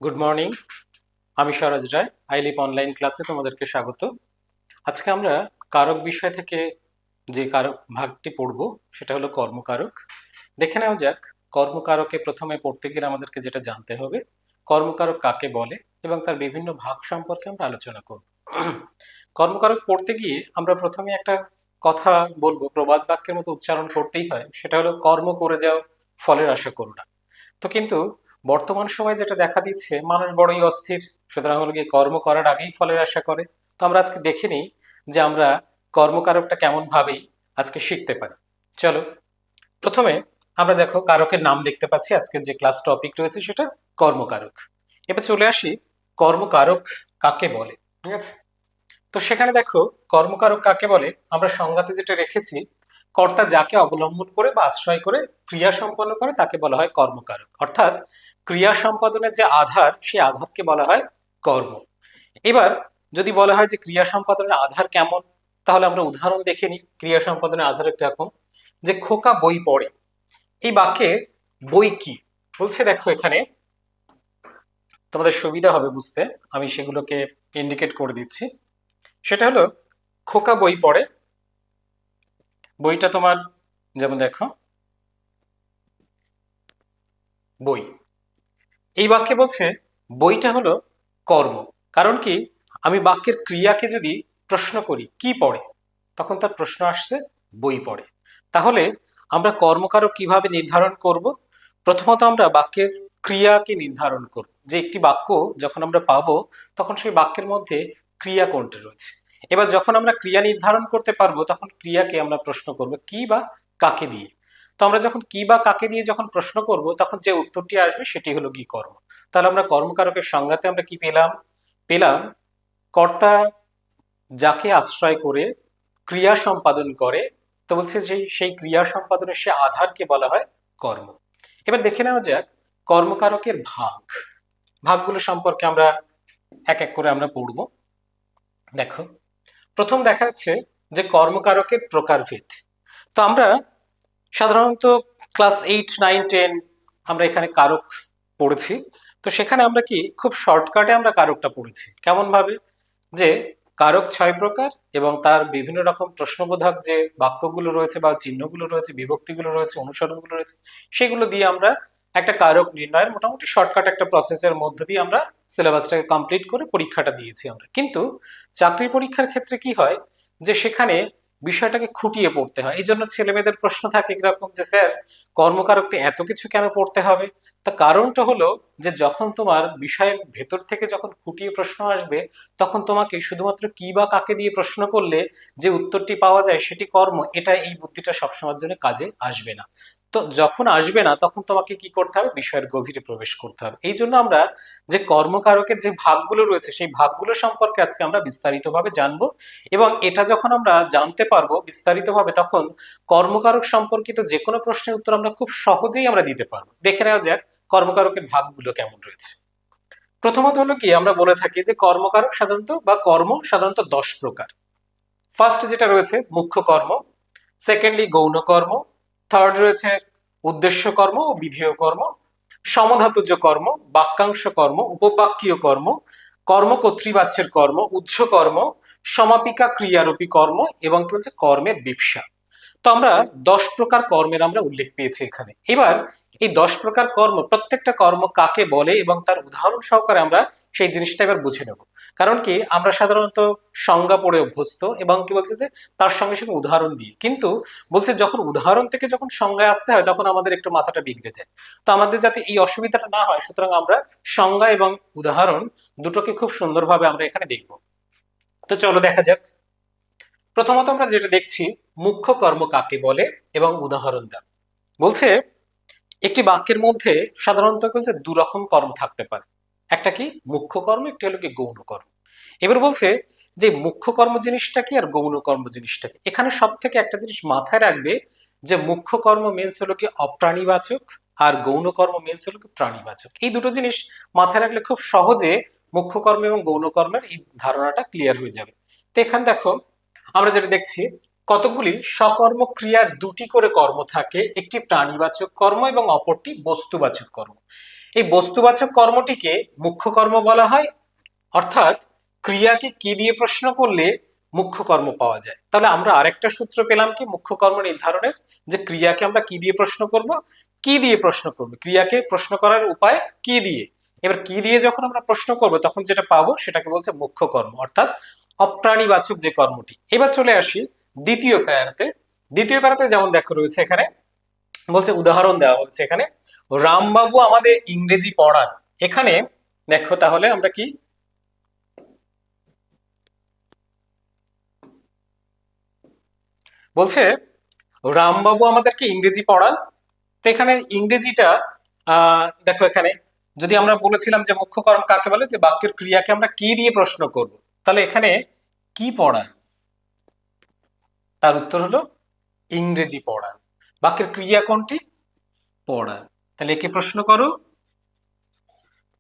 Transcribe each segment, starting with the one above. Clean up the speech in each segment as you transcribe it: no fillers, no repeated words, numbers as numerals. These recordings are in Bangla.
Good morning. আমি স্বরাজ রায়, আইলিপ অনলাইন ক্লাসে তোমাদেরকে স্বাগত। আজকে আমরা কারক বিষয় থেকে যে কারক ভাগটি পড়ব সেটা হলো কর্মকারক। দেখে নেওয়া যাক, কর্মকারকে প্রথমে পড়তে গেলে আমাদেরকে যেটা জানতে হবে, কর্মকারক কাকে বলে এবং তার বিভিন্ন ভাগ সম্পর্কে আমরা আলোচনা করব। কর্মকারক পড়তে গিয়ে আমরা প্রথমে একটা কথা বলবো, প্রবাদ বাক্যের মতো উচ্চারণ করতেই হয়, সেটা হলো কর্ম করে যাও, ফলের আশা করো না। তো কিন্তু বর্তমান সময়ে যেটা দেখা দিচ্ছে, মানুষ বড়ই অস্থির, সুতরাং হলো গিয়ে কর্ম করার আগেই ফলের আশা করে। তো আমরা আজকে দেখে নিই যে আমরা কর্মকারকটা কেমন ভাবেই আজকে শিখতে পারি। চলো, প্রথমে আমরা দেখো কারকের নাম দেখতে পাচ্ছি, আজকের যে ক্লাস টপিক রয়েছে সেটা কর্মকারক। এবার চলে আসি, কর্মকারক কাকে বলে। ঠিক আছে, তো সেখানে দেখো কর্মকারক কাকে বলে, আমরা সংজ্ঞাতে যেটা রেখেছি, কর্তা যাকে অবলম্বন করে বা আশ্রয় করে ক্রিয়া সম্পন্ন করে তাকে বলা হয় কর্মকারক। অর্থাৎ ক্রিয়া সম্পাদনের যে আধার, সেই আধারকে বলা হয় কর্ম। এবার যদি বলা হয় যে ক্রিয়া সম্পাদনের আধার কেমন, তাহলে আমরা উদাহরণ দেখে নিই। ক্রিয়া সম্পাদনের আধার এরকম যে খোকা বই পড়ে, এই বাক্যে বই কি বলছে, দেখো এখানে তোমাদের সুবিধা হবে বুঝতে, আমি সেগুলোকে ইন্ডিকেট করে দিচ্ছি। সেটা হলো খোকা বই পড়ে, বইটা তোমার যেমন দেখো বই, এই বাক্যে বলছে বইটা হলো কর্ম। কারণ কি, আমি বাক্যের ক্রিয়াকে যদি প্রশ্ন করি কি পড়ে, তখন তার প্রশ্ন আসছে বই পড়ে। তাহলে আমরা কর্মকারক কিভাবে নির্ধারণ করব? প্রথমত আমরা বাক্যের ক্রিয়াকে নির্ধারণ করব, যে একটি বাক্য যখন আমরা পাবো তখন সেই বাক্যের মধ্যে ক্রিয়া কোনটা রয়েছে। এবার যখন আমরা ক্রিয়া নির্ধারণ করতে পারবো, তখন ক্রিয়াকে আমরা প্রশ্ন করব কি বা কাকে দিয়ে। তো আমরা যখন কি বা কাকে দিয়ে যখন প্রশ্ন করব, তখন যে উত্তরটি আসবে সেটি হলো কি কর্ম। তাহলে আমরা কর্মকারকের সংজ্ঞাতে আমরা কি পেলাম? পেলাম কর্তা যাকে আশ্রয় করে ক্রিয়া সম্পাদন করে, তো বলছে যে সেই ক্রিয়া সম্পাদনের সে আধারকে বলা হয় কর্ম। এবার দেখে নেওয়া যাক কর্মকারকের ভাগগুলো সম্পর্কে আমরা এক এক করে আমরা পড়ব। দেখো, প্রথম দেখা যাচ্ছে যে কর্মকারকের প্রকারভেদ। তো আমরা সাধারণত ক্লাস 8, 9, 10 আমরা এখানে কারক পড়েছি। তো সেখানে আমরা কি খুব শর্টকাটে আমরা কারকটা পড়েছি কেমন ভাবে, যে কারক 6 প্রকার এবং তার বিভিন্ন রকম প্রশ্নবোধক যে বাক্যগুলো রয়েছে বা চিহ্নগুলো রয়েছে, বিভক্তিগুলো রয়েছে, অনুসরণগুলো রয়েছে, সেগুলো দিয়ে আমরা একটা কারক নির্ণয়ের মোটামুটি শর্টকাট একটা প্রসেসের মধ্য দিয়ে আমরা সিলেবাসটাকে কমপ্লিট করে পরীক্ষাটা দিয়েছি আমরা। কিন্তু চাকরি পরীক্ষার ক্ষেত্রে কি হয়, যে সেখানে বিষয়টাকে খুঁটিয়ে পড়তে হয়। এই জন্য ছেলে মেয়েদের প্রশ্ন থাকে এরকম যে স্যার, কর্মকারকতে এত কিছু কেন পড়তে হবে? তা কারণটা হলো যে যখন তোমার বিষয়ের ভেতর থেকে যখন খুঁটিয়ে প্রশ্ন আসবে, তখন তোমাকে শুধুমাত্র কি বা কাকে দিয়ে প্রশ্ন করলে যে উত্তরটি পাওয়া যায় সেটি কর্ম, এটা এই বুদ্ধিটা সবসময়ের জন্য কাজে আসবে না। তো যখন আসবে না, তখন তোমাকে কি করতে হবে? বিষয়ের গভীরে প্রবেশ করতে হবে। এই জন্য আমরা যে কর্মকারকের যে ভাগগুলো রয়েছে সেই ভাগগুলো সম্পর্কে আজকে আমরা বিস্তারিতভাবে জানবো। এবং এটা যখন আমরা জানতে পারবো বিস্তারিতভাবে, তখন কর্মকারক সম্পর্কিত যে কোনো প্রশ্নের উত্তর আমরা খুব সহজেই আমরা দিতে পারবো। দেখে নেওয়া যাক কর্মকারকের ভাগগুলো কেমন রয়েছে। প্রথমত হলো কি, আমরা বলে থাকি যে কর্মকারক সাধারণত বা কর্ম সাধারণত 10 প্রকার। ফার্স্ট যেটা রয়েছে মুখ্য কর্ম, সেকেন্ডলি গৌণ কর্ম, থার্ড রয়েছে উদ্দেশ্য কর্ম ও বিধেয় কর্ম, সমধাতুর্য কর্ম, বাক্যাংশ কর্ম, উপবাক্যীয় কর্ম, কর্মকর্তৃবাচ্যের কর্ম, উৎস কর্ম, সমাপিকা ক্রিয়ারূপী কর্ম এবং কি বলছে কর্মের বিপসা। তো আমরা 10 প্রকার কর্মের আমরা উল্লেখ পেয়েছি এখানে। এবার এই 10 প্রকার কর্ম, প্রত্যেকটা কর্ম কাকে বলে এবং তার উদাহরণ সহকারে আমরা সেই জিনিসটা এবার বুঝে নেব। কারণ কি, আমরা সাধারণত সংজ্ঞা পড়ে অভ্যস্ত এবং কি বলছে যে তার সঙ্গে সঙ্গে উদাহরণ দিয়ে, কিন্তু বলছে যখন উদাহরণ থেকে যখন সংজ্ঞায় আসতে হয় তখন আমাদের একটু মাথাটা বিগড়ে যায়। তো আমাদের যাতে এই অসুবিধাটা না হয়, সুতরাং আমরা সংজ্ঞা এবং উদাহরণ দুটোকে খুব সুন্দরভাবে আমরা এখানে দেখব। তো চলো দেখা যাক। প্রথমত আমরা যেটা দেখছি, মুখ্য কর্ম কাকে বলে এবং উদাহরণ দেন। বলছে একটি বাক্যের মধ্যে সাধারণত বলছে 2 রকম কর্ম থাকতে পারে, একটা কি মুখ্য কর্ম, একটি হলো কি গৌণ কর্ম। এবার বলছে যে মুখ্য কর্ম জিনিসটা কি আর গৌণ কর্ম জিনিসটা কি। এখানে সব থেকে একটা জিনিস মাথায় রাখবে, যে মুখ্য কর্ম মিন্স হলো কি অপ্রাণীবাচক, আর গৌণ কর্ম মিন্স হলো কি প্রাণীবাচক। এই দুটো জিনিস মাথায় রাখলে খুব সহজে মুখ্য কর্ম এবং গৌণ কর্মের এই ধারণাটা ক্লিয়ার হয়ে যাবে। তো এখানে দেখো আমরা যেটা দেখছি, কতগুলি সকর্ম ক্রিয়ার 2টি করে কর্ম থাকে, একটি প্রাণীবাচক কর্ম এবং অপরটি বস্তুবাচক কর্ম। এই বস্তুবাচক কর্মটিকে মুখ্য কর্ম বলা হয়, অর্থাৎ ক্রিয়াকে কি দিয়ে প্রশ্ন করলে মুখ্য কর্ম পাওয়া যায়। তাহলে আমরা আরেকটা সূত্র পেলাম কি মুখ্য কর্ম নির্ধারণের, যে ক্রিয়াকে আমরা কি দিয়ে প্রশ্ন করব, কি দিয়ে প্রশ্ন করব, ক্রিয়াকে প্রশ্ন করার উপায় কি দিয়ে। এবার কি দিয়ে যখন আমরা প্রশ্ন করব তখন যেটা পাবো সেটাকে বলছে মুখ্য কর্ম, অর্থাৎ অপ্রাণীবাচক যে কর্মটি। এবার চলে আসি দ্বিতীয় প্যারাতে। দ্বিতীয় প্যারাতে যেমন দেখো রয়েছে এখানে, বলছে উদাহরণ দেওয়া হচ্ছে এখানে, রামবাবু আমাদের ইংরেজি পড়ান। এখানে দেখো তাহলে আমরা কি বলছে, রামবাবু আমাদেরকে ইংরেজি পড়ান। তো এখানে ইংরেজিটা দেখো এখানে যদি আমরা বলেছিলাম যে মুখ্য কর্ম কাকে বলে, যে বাক্যের ক্রিয়াকে আমরা কি দিয়ে প্রশ্ন করব, তাহলে এখানে কি পড়ান, তার উত্তর হলো ইংরেজি পড়ান। বাক্যের ক্রিয়া কোনটি, পড়ান। তাহলে একে প্রশ্ন করো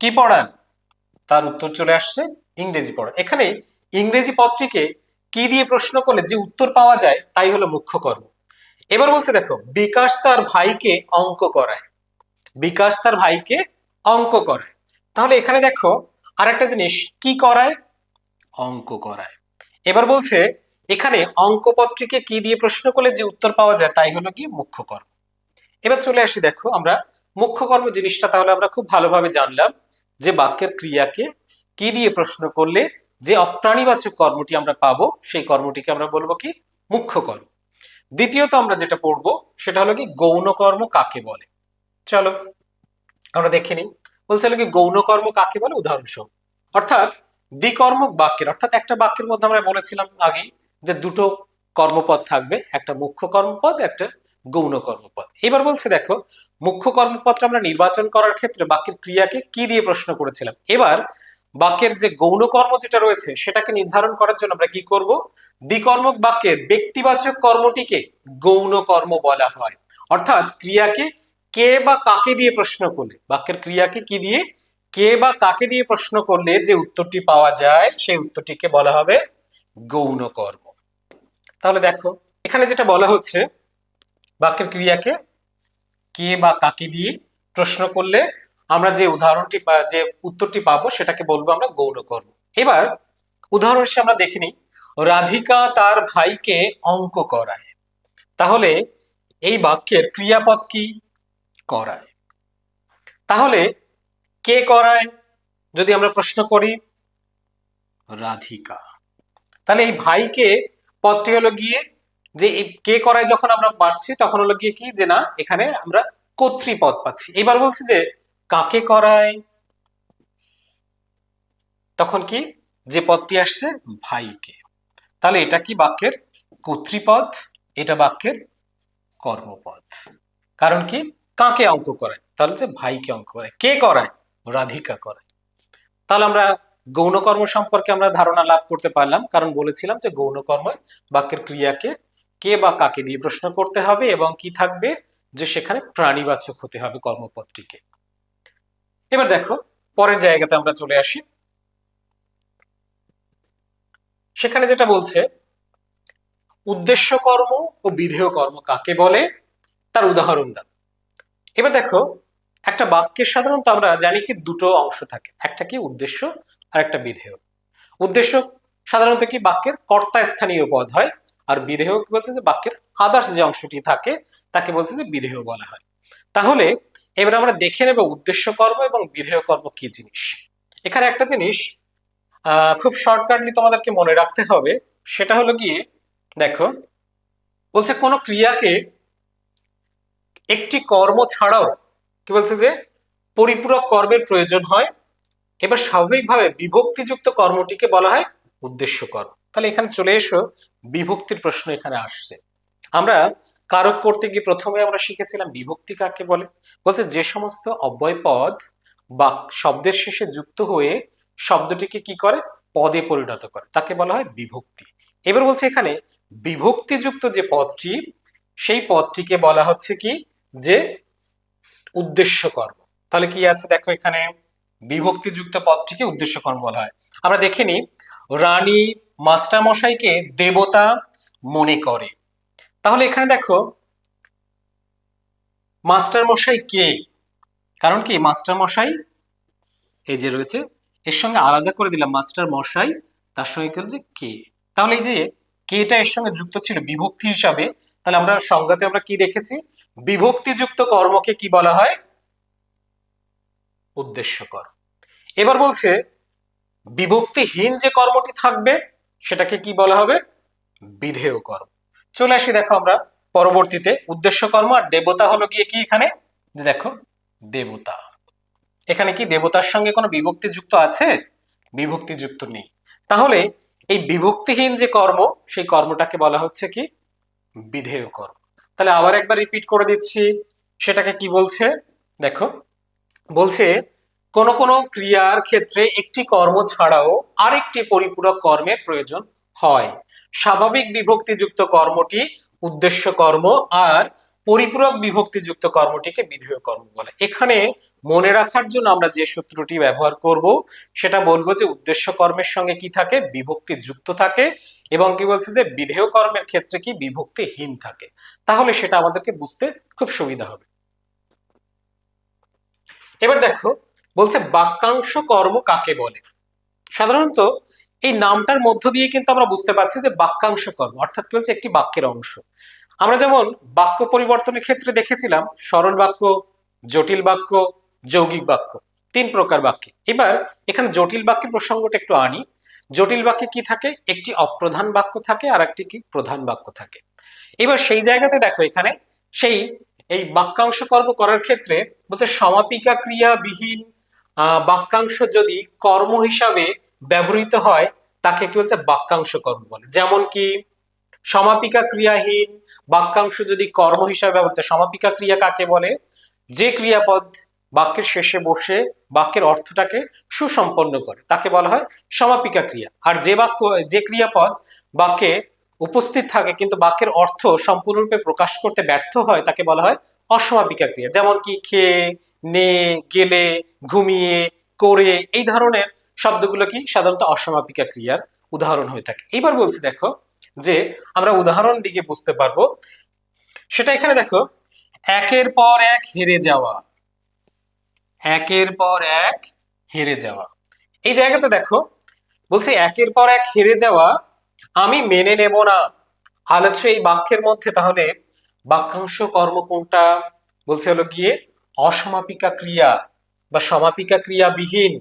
কি পড়ান, তার উত্তর চলে আসছে ইংরেজি পড়ান। এখানে ইংরেজি পত্রিকে কি দিয়ে প্রশ্ন করলে যে উত্তর পাওয়া যায় তাই হলো মুখ্য কর্ম। এবার বলছে দেখো, বিকাশ তার ভাইকে অঙ্ক করায়। বিকাশ তার ভাইকে অঙ্ক করায়। তাহলে এখানে দেখো আরেকটা জিনিস, কি করায়, অঙ্ক করায়। এবার বলছে এখানে অঙ্ক পত্রিকে কি দিয়ে প্রশ্ন করলে যে উত্তর পাওয়া যায় তাই হলো কি মুখ্য কর্ম। এবার চলে আসি, দেখো আমরা মুখ্য কর্ম জিনিসটা তাহলে আমরা খুব ভালোভাবে জানলাম, যে বাক্যের ক্রিয়াকে কি দিয়ে প্রশ্ন করলে যে অপ্রাণীবাচক কর্মটি আমরা পাবো সেই কর্মটিকে আমরা বলবো কি মুখ্য কর্ম। দ্বিতীয়ত আমরা যেটা পড়বো সেটা হলো কি গৌণ কর্ম কাকে বলে। চলো আমরা দেখে নিই। বলছে হলো কি গৌণ কর্ম কাকে বলে, উদাহরণস্বরূপ অর্থাৎ দ্বিকর্মক বাক্যের, অর্থাৎ একটা বাক্যের মধ্যে আমরা বলেছিলাম আগেই যে দুটো কর্মপদ থাকবে, একটা মুখ্য কর্মপদ, একটা গৌণ কর্মপদ। এবার বলছে দেখো, মুখ্য কর্মপদটা আমরা নির্বাচন করার ক্ষেত্রে বাক্যের ক্রিয়াকে কি দিয়ে প্রশ্ন করেছিলাম। এবার বাক্যের যে গৌণ কর্ম যেটা রয়েছে সেটাকে নির্ধারণ করার জন্য আমরা কি করব, দ্বিকর্মক বাক্যের ব্যক্তিবাচক কর্মটিকে গৌণ কর্ম বলা হয়। অর্থাৎ ক্রিয়াকে কে বা কাকে দিয়ে প্রশ্ন করলে, বাক্যের ক্রিয়াকে কি দিয়ে, কে বা কাকে দিয়ে প্রশ্ন করলে যে উত্তরটি পাওয়া যায় সেই উত্তরটিকে বলা হবে গৌণ কর্ম। তাহলে দেখো এখানে যেটা বলা হচ্ছে, বাক্যের ক্রিয়াকে কে বা কাকে দিয়ে প্রশ্ন করলে আমরা যে উদাহরণটি বা যে উত্তরটি পাবো সেটাকে বলবো আমরা গৌণ কর্ম। এবার উদাহরণ হিসেবে আমরা দেখে নিই, রাধিকা তার ভাইকে অঙ্ক করায়। তাহলে এই বাক্যের ক্রিয়াপদ কি, করায়। তাহলে কে করায় যদি আমরা প্রশ্ন করি, রাধিকা। তাহলে এই ভাইকে পদটি হলো গিয়ে, যে কে করায় যখন আমরা পাচ্ছি তখন হলো গিয়ে কি, যে না এখানে আমরা কর্তৃপদ পাচ্ছি। এবার বলছি যে কাকে করায়, তখন কি যে পদটি আসছে ভাইকে। তাহলে এটা কি বাক্যের কর্তৃপদ, এটা বাক্যের কর্মপদ। কারণ কি, কাকে অঙ্ক করায়, তাহলে যে ভাইকে অঙ্ক করায়। কে করায়, রাধিকা করায়। তাহলে আমরা গৌণ কর্ম সম্পর্কে আমরা ধারণা লাভ করতে পারলাম, কারণ বলেছিলাম যে গৌণ কর্ম বাক্যের ক্রিয়াকে কে বা কাকে দিয়ে প্রশ্ন করতে হবে এবং কি থাকবে, যে সেখানে প্রাণীবাচক হতে হবে কর্মপদটিকে। এবার দেখো পরের জায়গাতে আমরা চলে আসি, সেখানে যেটা বলছে উদ্দেশ্য কর্ম ও বিধেয় কর্ম কাকে বলে, তার উদাহরণ দাও। এবার দেখো একটা বাক্যের সাধারণত আমরা জানি কি দুটো অংশ থাকে, একটা কি উদ্দেশ্য আর একটা বিধেয়। উদ্দেশ্য সাধারণত কি বাক্যের কর্তা স্থানীয় পদ হয়, আর বিধেয় কি বলছে যে বাক্যের আদার্স যে অংশটি থাকে তাকে বলছে যে বিধেয় বলা হয়। তাহলে এবার আমরা দেখে নেব উদ্দেশ্য কর্ম এবং বিধেয় কর্ম কি জিনিস। এখানে একটা জিনিস খুব শর্টকাটলি তোমাদেরকে মনে রাখতে হবে, সেটা হলো গিয়ে দেখো, বলছে কোন ক্রিয়াকে একটি কর্ম ছাড়াও কি বলছে যে পরিপূরক কর্মের প্রয়োজন হয়। এবার স্বাভাবিকভাবে বিভক্তিযুক্ত কর্মটিকে বলা হয় উদ্দেশ্য কর্ম। তাহলে এখানে চলে এসো, বিভক্তির প্রশ্ন এখানে আসছে। আমরা কারক করতে গিয়ে প্রথমে আমরা শিখেছিলাম বিভক্তি কাকে বলে। বলছে যে সমস্ত অব্যয় পদ বা শব্দের শেষে যুক্ত হয়ে শব্দটিকে কি করে, পদে পরিণত করে, তাকে বলা হয় বিভক্তি। এবার বলছে এখানে বিভক্তিযুক্ত যে পদটি, সেই পদটিকে বলা হচ্ছে কি, যে উদ্দেশ্য কর্ম। তাহলে কি আছে দেখো, এখানে বিভক্তিযুক্ত পদটিকে উদ্দেশ্য কর্ম বলা হয়। আমরা দেখে নিই, রানী মাস্টার মশাইকে দেবতা মনে করে। তাহলে এখানে দেখো মাস্টার মশাই কে, কারণ কি মাস্টার মশাই এই যে রয়েছে এর সঙ্গে আলাদা করে দিলাম মাস্টার মশাই, তার সঙ্গে কি হলো যে কে। তাহলে এই যে কেটা এর সঙ্গে যুক্ত ছিল বিভক্তি হিসাবে, তাহলে আমরা সংজ্ঞাতে আমরা কি দেখেছি, বিভক্তিযুক্ত কর্মকে কি বলা হয়, উদ্দেশ্যকর। এবার বলছে বিভক্তিহীন যে কর্মটি থাকবে সেটাকে কি বলা হবে, বিধেয় কর্ম। চলে আসি দেখো আমরা পরবর্তীতে উদ্দেশ্য কর্ম। আর দেবতা হলো গিয়ে কি এখানে, দেখো দেবতা, এখানে কি দেবতার সঙ্গে কোনো বিভক্তি যুক্ত আছে, বিভক্তি যুক্ত নেই। তাহলে এই বিভক্তিহীন যে কর্ম সেই কর্মটাকে বলা হচ্ছে কি, বিধেয় কর্ম। তাহলে আবার একবার রিপিট করে দিচ্ছি, সেটাকে কি বলছে, দেখো বলছে কোন কোন ক্রিয়ার ক্ষেত্রে একটি কর্ম ছাড়াও আরেকটি পরিপূরক কর্মের প্রয়োজন হয়। স্বাভাবিক বিভক্তিযুক্ত কর্মটি উদ্দেশ্য কর্ম আর পরিপূরক বিভক্তিযুক্ত কর্মটিকে বিধেয় কর্ম বলে। এখানে মনে রাখার জন্য আমরা যে সূত্রটি ব্যবহার করব সেটা বলবো যে উদ্দেশ্য কর্মের সঙ্গে কি থাকে, বিভক্তি যুক্ত থাকে, এবং কি বলছে যে বিধেয় কর্মের ক্ষেত্রে কি বিভক্তিহীন থাকে। তাহলে সেটা আমাদেরকে বুঝতে খুব সুবিধা হবে। এবার দেখো বলছে বাক্যাংশ কর্ম কাকে বলে। সাধারণত এই নামটার মধ্য দিয়ে কিন্তু আমরা বুঝতে পারছি যে বাক্যাংশ কর্ম অর্থাৎ কি বলছে একটি বাক্যের অংশ। আমরা যেমন বাক্য পরিবর্তনের ক্ষেত্রে দেখেছিলাম সরল বাক্য, জটিল বাক্য, যৌগিক বাক্য, তিন প্রকার বাক্যে। এবার এখানে জটিল বাক্যের প্রসঙ্গটা একটু আনি। জটিল বাক্যে কি থাকে, একটি অপ্রধান বাক্য থাকে আর একটি কি প্রধান বাক্য থাকে। এবার সেই জায়গাতে দেখো এখানে সেই এই বাক্যাংশ কর্ম করার ক্ষেত্রে বলছে সমাপিকা ক্রিয়াবিহীন বাক্যাংশ যদি কর্ম হিসাবে ব্যবহৃত হয় তাকে কি বলছে বাক্যাংশ কর্ম বলে। যেমন কি সমাপিকা ক্রিয়াহীন বাক্যাংশ যদি কর্ম হিসাবে ব্যবহৃত, সমাপিকা ক্রিয়া কাকে বলে, যে ক্রিয়াপদ বাক্যের শেষে বসে বাক্যের অর্থটাকে সুসম্পন্ন করে তাকে বলা হয় সমাপিকা ক্রিয়া। আর যে ক্রিয়াপদ বাক্যে উপস্থিত থাকে কিন্তু বাক্যের অর্থ সম্পূর্ণরূপে প্রকাশ করতে ব্যর্থ হয় তাকে বলা হয় অসমাপিকা ক্রিয়া। যেমন কি খেয়ে, নে, গেলে, ঘুমিয়ে, করে, এই ধরনের শব্দগুলো কি সাধারণত অসমাপিকা ক্রিয়ার উদাহরণ হয়ে থাকে। এবার বলছি দেখো যে আমরা উদাহরণ দিকে বুঝতে পারবো, সেটা এখানে দেখো একের পর এক হেরে যাওয়া, একের পর এক হেরে যাওয়া। এই জায়গাতে দেখো বলছে একের পর এক হেরে যাওয়া আমি মেনে নেব না। আলোচ্য এই বাক্যের মধ্যে তাহলে বাক্যাংশ কর্ম কোনটা, বলছে হলো গিয়ে অসমাপিকা ক্রিয়া বা সমাপিকা ক্রিয়াবিহীন।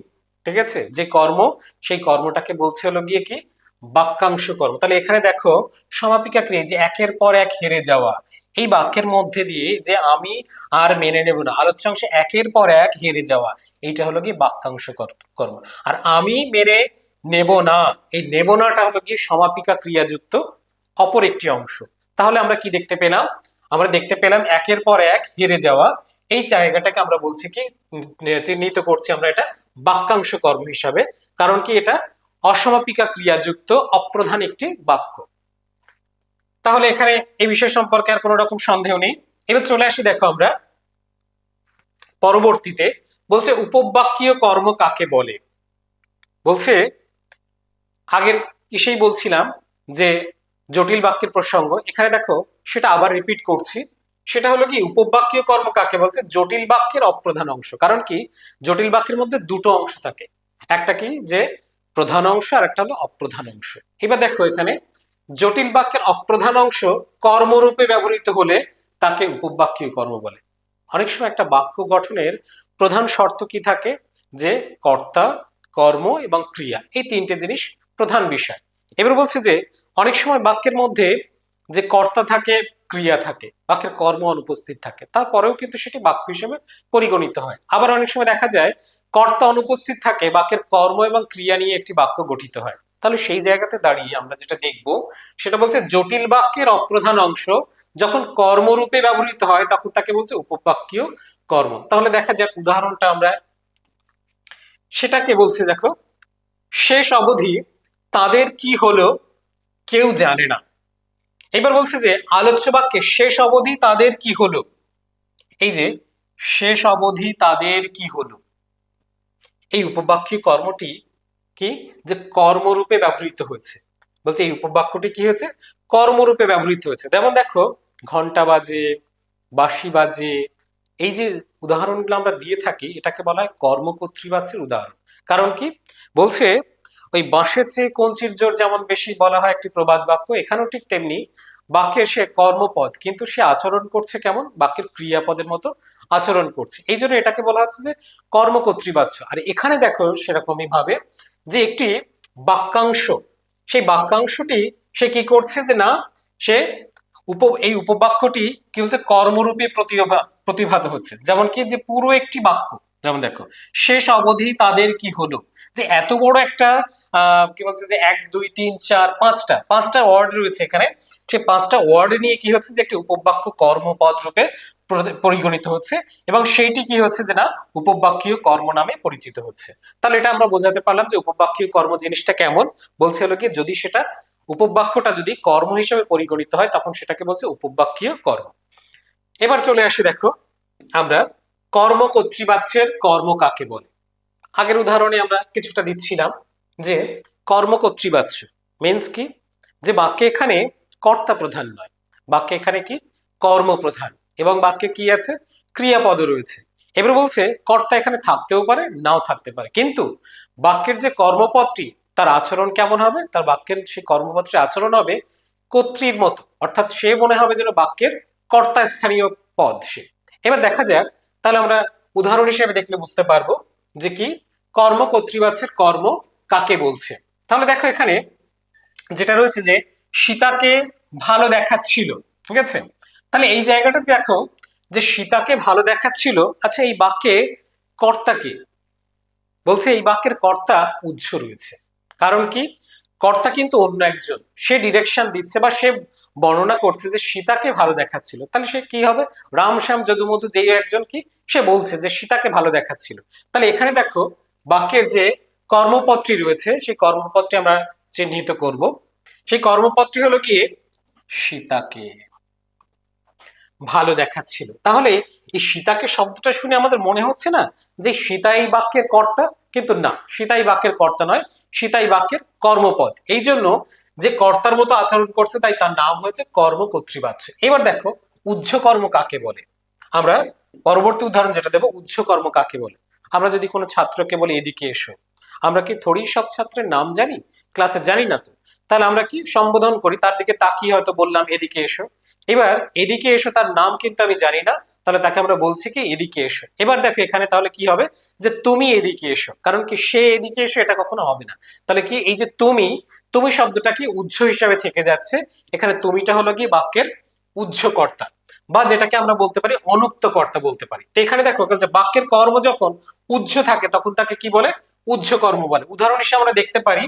ঠিক আছে, যে কর্ম সেই কর্মটাকে বলছে হলো গিয়ে কি বাক্যাংশ কর্ম। তাহলে এখানে দেখো সমাপিকা ক্রিয়া যে একের পর এক হেরে যাওয়া, এই বাক্যের মধ্যে দিয়ে যে আমি আর মেনে নেব না, আলোচ্য অংশে একের পর এক হেরে যাওয়া, এইটা হলো কি বাক্যাংশ কর্ম। আর আমি মেনে নেব না, এই নেব নাটা হলো কি সমাপিকা ক্রিয়াযুক্ত অপর একটি অংশ। তাহলে আমরা কি দেখতে পেলাম, আমরা দেখতে পেলাম একের পর এক হেরে যাওয়া, এই জায়গাটাকে আমরা বলছি কি চিহ্নিত করছি আমরা এটা বাক্যাংশ কর্ম হিসাবে। কারণ কি এটা অসমাপিকা ক্রিয়াযুক্ত অপ্রধান একটি বাক্য। তাহলে এখানে এই বিষয় সম্পর্কে আর কোনো রকম সন্দেহ নেই। এবার চলে আসি দেখো আমরা পরবর্তীতে, বলছে উপবাক্যীয় কর্ম কাকে বলে। বলছে আগের ইসেই বলছিলাম যে জটিল বাক্যের প্রসঙ্গ, এখানে দেখো সেটা আবার রিপিট করছি, সেটা হলো কি উপবাক্যীয় কর্ম কাকে বলছে, জটিল বাক্যের অপ্রধান অংশ। কারণ কি জটিল বাক্যের মধ্যে দুটো অংশ থাকে, একটা কি যে প্রধান অংশ আর একটা হলো অপ্রধান অংশ। এবার দেখো এখানে জটিল বাক্যের অপ্রধান অংশ কর্মরূপে ব্যবহৃত হলে তাকে উপবাক্যীয় কর্ম বলে। অনেক সময় একটা বাক্য গঠনের প্রধান শর্ত কি থাকে, যে কর্তা, কর্ম এবং ক্রিয়া, এই তিনটে জিনিস প্রধান বিষয়। এবার বলছে যে অনেক সময় বাক্যের মধ্যে যে কর্তা থাকে, ক্রিয়া থাকে, বাক্যের কর্ম অনুপস্থিত থাকে, তারপরেও কিন্তু সেটি বাক্য হিসেবে পরিগণিত হয়। আবার অনেক সময় দেখা যায় কর্তা অনুপস্থিত থাকে, বাক্যের কর্ম এবং ক্রিয়া নিয়ে একটি বাক্য গঠিত হয়। তাহলে সেই জায়গাতে দাঁড়িয়ে আমরা যেটা দেখব সেটা বলছে জটিল বাক্যের অপ্রধান অংশ যখন কর্মরূপে ব্যবহৃত হয় তখন তাকে বলছে উপবাক্যীয় কর্ম। তাহলে দেখা যাক উদাহরণটা আমরা, সেটাকে বলছে দেখো শেষ অবধি তাদের কি হলো কেউ জানে না। এবার বলছে যে আলোচ্য বাক্যে শেষ অবধি তাদের কি হলো, এই যে শেষ অবধি তাদের কি হলো, এই উপবাক্যীয় কর্মটি কি যে কর্মরূপে ব্যবহৃত হয়েছে। বলছে এই উপবাক্যটি কি হয়েছে, কর্মরূপে ব্যবহৃত হয়েছে। যেমন দেখো ঘন্টা বাজে, বাঁশি বাজে, এই যে উদাহরণগুলো আমরা দিয়ে থাকি এটাকে বলা হয় কর্মকর্তৃবাচ্যের উদাহরণ। কারণ কি বলছে, ওই বাঁশের চেয়ে কঞ্চির জোর যেমন বেশি বলা হয় একটি প্রবাদ বাক্য, এখানেও ঠিক তেমনি বাক্যে সে কর্মপদ কিন্তু সে আচরণ করছে কেমন, বাক্যের ক্রিয়াপদের মতো আচরণ করছে, এই জন্য এটাকে বলা হচ্ছে যে কর্মকর্তৃবাচ্য। আর এখানে দেখো সেরকমই ভাবে যে একটি বাক্যাংশ, সেই বাক্যাংশটি সে কি করছে যে না, সে এই উপবাক্যটি কি বলছে, কর্মরূপে প্রতিভাত হচ্ছে। যেমন কি যে পুরো একটি বাক্য, যেমন দেখো শেষ অবধি তাদের কি হলো, যে এত বড় একটা কি বলছে যে 1 2 3 4 5টা ওয়ার্ড রয়েছে এখানে, সেই 5টা ওয়ার্ড নিয়ে কি হচ্ছে যে একটি উপবাক্য কর্মপদ রূপে পরিগণিত হচ্ছে, এবং সেইটি কি হচ্ছে যে না উপবাক্যীয় কর্ম নামে পরিচিত হচ্ছে। তাহলে এটা আমরা বোঝাতে পারলাম যে উপবাক্যীয় কর্ম জিনিসটা কেমন। বলছে হলো কি, যদি সেটা উপবাক্যটা যদি কর্ম হিসেবে পরিগণিত হয় তখন সেটাকে বলছে উপবাক্যীয় কর্ম। এবার চলে আসি দেখো আমরা কর্মকর্তৃবাচ্যের কর্ম কাকে বলে। আগের উদাহরণে আমরা কিছুটা দিচ্ছিলাম যে কর্মকর্তৃবাচ্য মিন্স কি, যে বাক্যে এখানে কর্তা প্রধান নয়, বাক্যে এখানে কি কর্মপ্রধান, এবং বাক্যে কি আছে ক্রিয়াপদ রয়েছে। এবার বলছে কর্তা এখানে থাকতেও পারে নাও থাকতে পারে, কিন্তু বাক্যের যে কর্মপদটি তার আচরণ কেমন হবে, তার বাক্যের সেই কর্মপদটির আচরণ হবে কর্তৃর মতো, অর্থাৎ সে মনে হবে যেন বাক্যের কর্তা স্থানীয় পদ সে। এবার দেখা যাক, তাহলে আমরা উদাহরণ হিসেবে দেখলে বুঝতে পারবো যে কি কর্মকর্তৃবাচ্যের কর্ম কাকে বলছে। তাহলে দেখো এখানে যেটা রয়েছে যে সীতাকে ভালো দেখাচ্ছিল, ঠিক আছে, তাহলে এই জায়গাটা দেখো যে সীতাকে ভালো দেখাচ্ছিল, আচ্ছা এই বাক্যে কর্তাকে বলছে, এই বাক্যের কর্তা উহ্য রয়েছে। কারণ কি, কর্তা কিন্তু অন্য একজন, সে ডিরেকশন দিচ্ছে বা সে বর্ণনা করছে যে সীতাকে ভালো দেখাচ্ছিল, তাহলে সে কি হবে, রাম শ্যাম যদুমধু যেই একজন কি সে বলছে যে সীতাকে ভালো দেখাচ্ছিল। তাহলে এখানে দেখো বাক্যের যে কর্মপদটি রয়েছে সেই কর্মপদটি আমরা চিহ্নিত করব। সেই কর্মপদটি হলো গিয়ে সীতাকে ভালো দেখাচ্ছিল। তাহলে এই সীতাকে শব্দটা শুনে আমাদের মনে হচ্ছে না যে সীতা এই বাক্যের কর্তা, কিন্তু না, সীতা এই বাক্যের কর্তা নয়, সীতা এই বাক্যের কর্মপদ, এই জন্য যে কর্তার মতো আচরণ করছে তাই তার নাম হয়েছে কর্মকর্তৃবাচ্য। এবার দেখো উহ্য কর্ম কাকে বলে, আমরা পরবর্তী উদাহরণ যেটা দেবো উহ্য কর্ম কাকে বলে। আমরা যদি কোনো ছাত্রকে বলি এদিকে এসো, আমরা কি থোড়ি সব ছাত্রের নাম জানি, ক্লাসে জানি না তো, তাহলে আমরা কি সম্বোধন করি, তার দিকে তাকিয়ে হয়তো বললাম এদিকে এসো। এবার এদিকে এসো তার নাম কিন্তু আমি জানি না, তাহলে তাকে আমরা বলছি কি এদিকে এসো। এবার দেখো এখানে তাহলে কি হবে, যে তুমি এদিকে এসো, কারণ কি সে এদিকে এসো এটা কখনো হবে না। তাহলে কি এই যে তুমি, তুমি শব্দটা কি উহ্য হিসাবে থেকে যাচ্ছে, এখানে তুমিটা হলো কি বাক্যের উহ্য কর্তা, বা যেটাকে আমরা বলতে পারি অনুক্ত কর্তা বলতে পারি। তো এখানে দেখো যে বাক্যের কর্ম যখন উহ্য থাকে তখন তাকে কি বলে, উহ্য কর্ম বলে। উদাহরণ হিসেবে আমরা দেখতে পারি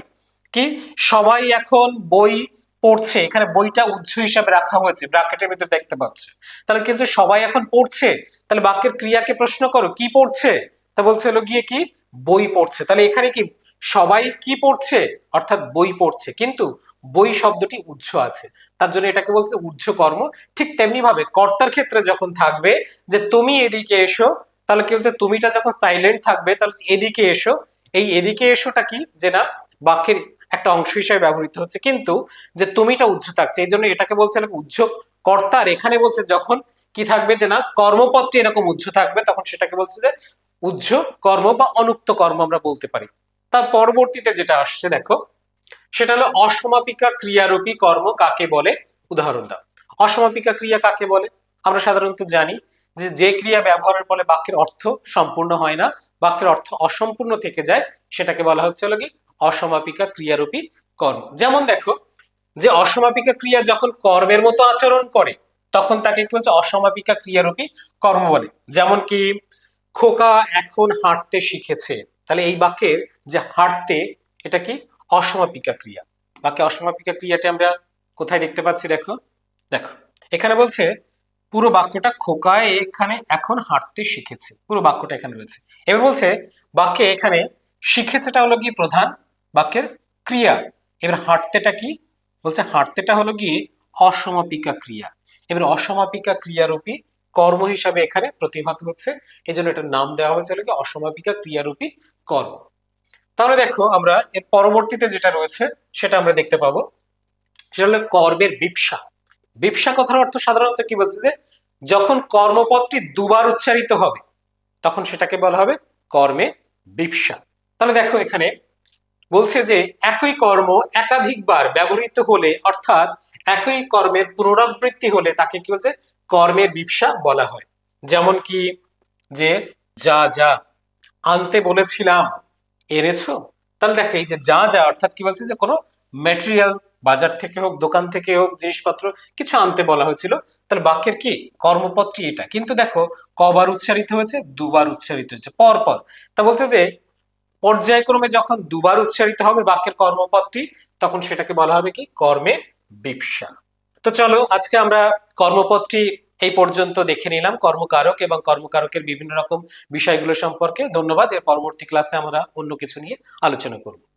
কি, সবাই এখন বই পড়ছে, এখানে বইটা উহ্য হিসাবে রাখা হয়েছে, ব্র্যাকেটের ভিতরে দেখতে পাচ্ছে। তাহলে কিন্তু সবাই এখন পড়ছে, তাহলে বাক্যের ক্রিয়াকে প্রশ্ন করো কি পড়ছে, তা বলছে হলো গিয়ে কি বই পড়ছে। তাহলে এখানে কি সবাই কি পড়ছে, অর্থাৎ বই পড়ছে, কিন্তু বই শব্দটি উহ্য আছে, তার জন্য এটাকে বলছে উহ্য কর্ম। ঠিক তেমনি ভাবে কর্তার ক্ষেত্রে যখন থাকবে যে তুমি এদিকে এসো, তাহলে কি বলছে তুমিটা যখন সাইলেন্ট থাকবে তাহলে এদিকে এসো, এই এদিকে এসোটা কি যে না বাক্যের একটা অংশ হিসেবে ব্যবহৃত হচ্ছে, কিন্তু যে তুমিটা উহ্য থাকছে, এই জন্য এটাকে বলছে উহ্য কর্তা। আর এখানে বলছে যখন কি থাকবে যে না কর্মপদটি এরকম উহ্য থাকবে তখন সেটাকে বলছে যে উহ্য কর্ম বা অনুক্ত কর্ম আমরা বলতে পারি। তার পরবর্তীতে যেটা আসছে দেখো সেটা হলো অসমাপিকা ক্রিয়ারূপী কর্ম কাকে বলে, উদাহরণ দাও। অসমাপিকা ক্রিয়া কাকে বলে, আমরা সাধারণত জানি যে যে ক্রিয়া ব্যবহারের ফলে বাক্যের অর্থ সম্পূর্ণ হয় না, বাক্যের অর্থ অসম্পূর্ণ থেকে যায়, সেটাকে বলা হচ্ছে হলো কি অসমাপিকা ক্রিয়ারূপী কর্ম। যেমন দেখো যে অসমাপিকা ক্রিয়া যখন কর্মের মতো আচরণ করে তখন তাকে কি বলছে অসমাপিকা ক্রিয়ারূপী কর্ম বলে। যেমন কি খোকা এখন হাঁটতে শিখেছে, তাহলে এই বাক্যের যে হাঁটতে এটা কি অসমাপিকা ক্রিয়া। বাক্যে অসমাপিকা ক্রিয়াটি আমরা কোথায় দেখতে পাচ্ছি, দেখো দেখো এখানে বলছে পুরো বাক্যটা খোকা এখানে এখন হাঁটতে শিখেছে, পুরো বাক্যটা এখানে রয়েছে। এবার বলছে বাক্যে এখানে শিখেছেটা হলো কি প্রধান বাক্যের ক্রিয়া, এবার হাঁটতেটা কি বলছে, হাঁটতেটা হলো গিয়ে অসমাপিকা ক্রিয়া। এবার অসমাপিকা ক্রিয়ারূপী কর্ম হিসাবে এখানে প্রতিভাত হচ্ছে, এই জন্য এটার নাম দেওয়া হয়েছে কি অসমাপিকা ক্রিয়ারূপী কর্ম। তাহলে দেখো আমরা এর পরবর্তীতে যেটা রয়েছে সেটা আমরা দেখতে পাবো, সেটা হলো কর্মের বিপসা। বিপসা কথার অর্থ সাধারণত কি বলছে যে যখন কর্মপদটি দুবার উচ্চারিত হবে তখন সেটাকে বলা হবে কর্মে বিপ্সা। তাহলে দেখো এখানে বলছে যে একই কর্ম একাধিকবার ব্যবহৃত হলে অর্থাৎ একই কর্মের পুনরাবৃত্তি হলে তাকে কি বলছে কর্মের বিপ্সা বলা হয়। যেমন কি যে যা যা আনতে বলেছিলাম এনেছো। তাহলে দেখো এই যে যা যা অর্থাৎ কি বলছে যে কোনো ম্যাটেরিয়াল বাজার থেকে হোক দোকান থেকে হোক জিনিসপত্র কিছু আনতে বলা হয়েছিল, তাহলে বাক্যের কি কর্মপদটি এটা, কিন্তু দেখো কবার উচ্চারিত হয়েছে দুবার উচ্চারিত হয়েছে পর পর। তা বলছে যে পর্যায়ক্রমে যখন দুবার উচ্চারিত হবে বাক্যের কর্মপদটি তখন সেটাকে বলা হবে কি কর্মে বিপ্সা। তো চলো আজকে আমরা কর্মপদটি এই পর্যন্ত দেখে নিলাম, কর্মকারক এবং কর্মকারকের বিভিন্ন রকম বিষয়গুলো সম্পর্কে। ধন্যবাদ। এর পরবর্তী ক্লাসে আমরা অন্য কিছু নিয়ে আলোচনা করব।